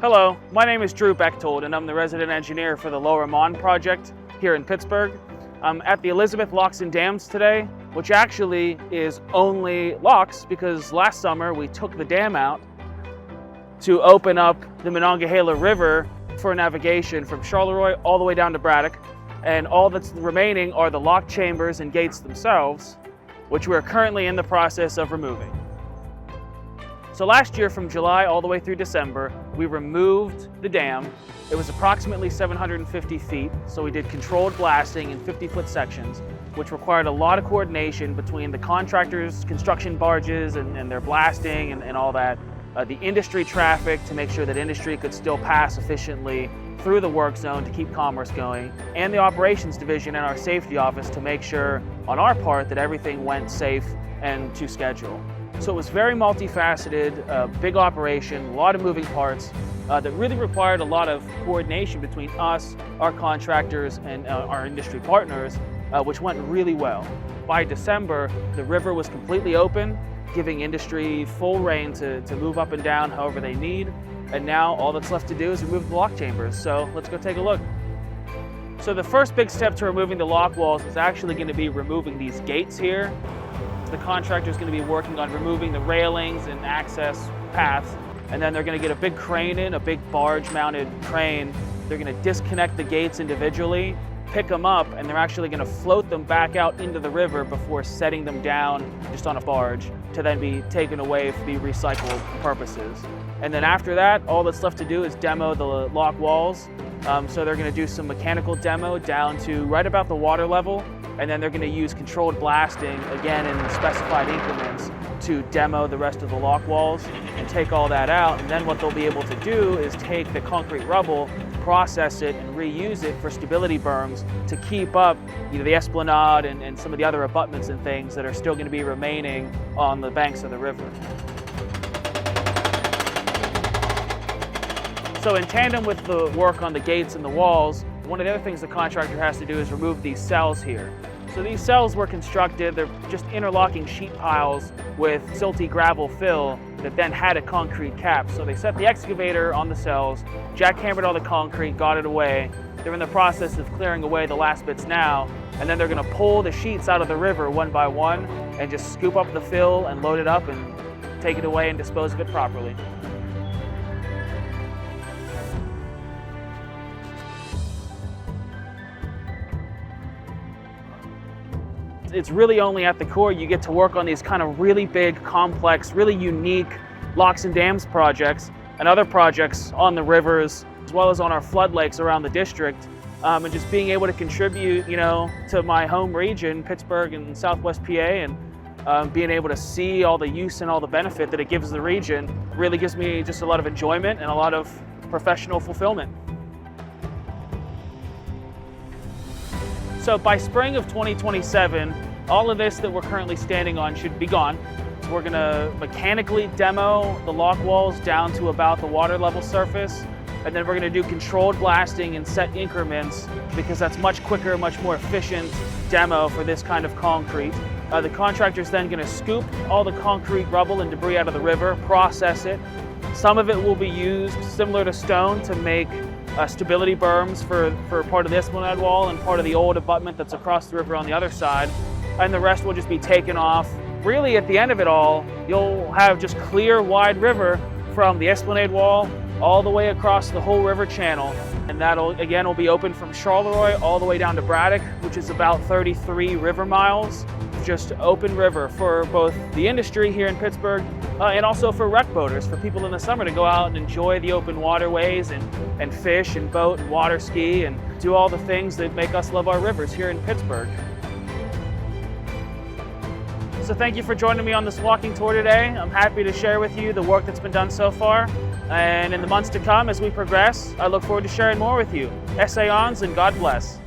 Hello, my name is Drew Bechtold and I'm the resident engineer for the Lower Mon project here in Pittsburgh. I'm at the Elizabeth Locks and Dams today, which actually is only locks because last summer we took the dam out to open up the Monongahela River for navigation from Charleroi all the way down to Braddock, and all that's remaining are the lock chambers and gates themselves, which we're currently in the process of removing. So last year from July all the way through December, we removed the dam. It was approximately 750 feet, so we did controlled blasting in 50-foot sections, which required a lot of coordination between the contractors, construction barges, and their blasting and all that, the industry traffic to make sure that industry could still pass efficiently through the work zone to keep commerce going, and the operations division and our safety office to make sure on our part that everything went safe and to schedule. So it was very multifaceted, big operation, a lot of moving parts that really required a lot of coordination between us, our contractors, and our industry partners, which went really well. By December, the river was completely open, giving industry full reign to move up and down however they need. And now all that's left to do is remove the lock chambers. So let's go take a look. So the first big step to removing the lock walls is actually going to be removing these gates here. The contractor is going to be working on removing the railings and access paths, and then they're going to get a big crane in, a big barge-mounted crane. They're going to disconnect the gates individually, pick them up, and they're actually going to float them back out into the river before setting them down just on a barge to then be taken away for the recycled purposes. And then after that, all that's left to do is demo the lock walls. So they're going to do some mechanical demo down to right about the water level, and then they're going to use controlled blasting again in specified increments to demo the rest of the lock walls and take all that out. And then what they'll be able to do is take the concrete rubble, process it, and reuse it for stability berms to keep up the esplanade and some of the other abutments and things that are still going to be remaining on the banks of the river. So in tandem with the work on the gates and the walls, one of the other things the contractor has to do is remove these cells here. So these cells were constructed, they're just interlocking sheet piles with silty gravel fill that then had a concrete cap. So they set the excavator on the cells, jackhammered all the concrete, got it away. They're in the process of clearing away the last bits now, and then they're gonna pull the sheets out of the river one by one and just scoop up the fill and load it up and take it away and dispose of it properly. It's really only at the core you get to work on these kind of really big, complex, really unique locks and dams projects and other projects on the rivers, as well as on our flood lakes around the district, and just being able to contribute, to my home region, Pittsburgh and Southwest PA, and being able to see all the use and all the benefit that it gives the region really gives me just a lot of enjoyment and a lot of professional fulfillment. So by spring of 2027, all of this that we're currently standing on should be gone. So we're gonna mechanically demo the lock walls down to about the water level surface, and then we're gonna do controlled blasting in set increments because that's much quicker, much more efficient demo for this kind of concrete. The contractor's then gonna scoop all the concrete rubble and debris out of the river, process it. Some of it will be used similar to stone to make stability berms for part of the esplanade wall and part of the old abutment that's across the river on the other side. And the rest will just be taken off. Really, at the end of it all, you'll have just clear, wide river from the esplanade wall all the way across the whole river channel. And that'll, again, will be open from Charleroi all the way down to Braddock, which is about 33 river miles. Just open river for both the industry here in Pittsburgh and also for rec boaters, for people in the summer to go out and enjoy the open waterways and fish and boat and water ski and do all the things that make us love our rivers here in Pittsburgh. So thank you for joining me on this walking tour today. I'm happy to share with you the work that's been done so far. And in the months to come, as we progress, I look forward to sharing more with you. Essayons and God bless.